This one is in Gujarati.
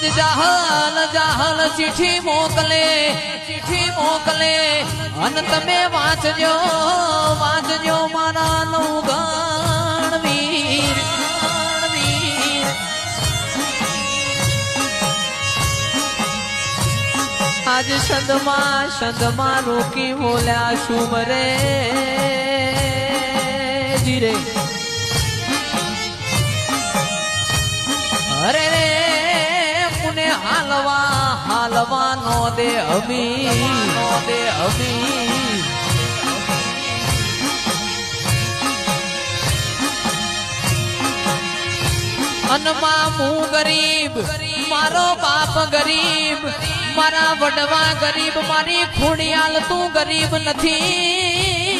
આજ જાહલ જાહલ ચિઠ્ઠી મોકલે અન તમે વાંચજો વાંચજો મારા નવગણ વીર આજ સંદમાં રોકી બોલ્યા શુભ રે જીરે અરે રે મુને હાલવા નો દે અમી અનમાં હું ગરીબ મારો બાપ ગરીબ મારા વડવા ગરીબ મારી ખોડિયાલ તું ગરીબ નથી